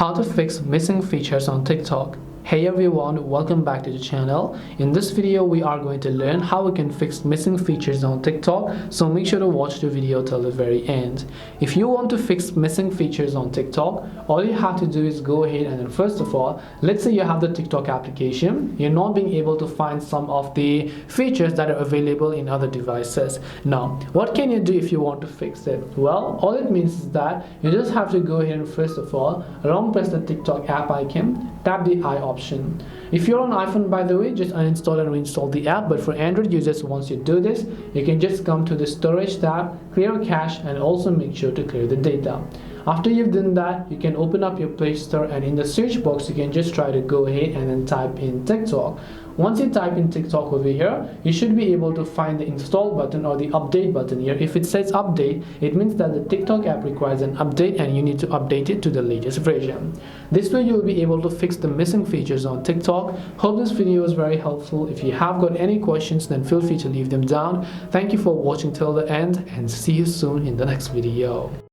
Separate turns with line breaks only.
How to fix missing features on TikTok. Hey everyone, welcome back to the channel. In this video we are going to learn how we can fix missing features on TikTok, so make sure to watch the video till the very end. If you want to fix missing features on TikTok, all you have to do is go ahead and then first of all, let's say you have the TikTok application, you're not being able to find some of the features that are available in other devices. Now, what can you do if you want to fix it? Well, all it means is that you just have to go ahead and first of all, long press the TikTok app icon, tap the I option. If you're on iPhone, by the way, just uninstall and reinstall the app, but for Android users, once you do this, you can just come to the storage tab, clear cache, and also make sure to clear the data. After you've done that, you can open up your Play Store, and in the search box you can just try to go ahead and then type in TikTok. Once you type in TikTok over here, you should be able to find the install button or the update button here. If it says update, it means that the TikTok app requires an update and you need to update it to the latest version. This way you'll be able to fix the missing features on TikTok. Hope this video was very helpful. If you have got any questions, then feel free to leave them down. Thank you for watching till the end and see you soon in the next video.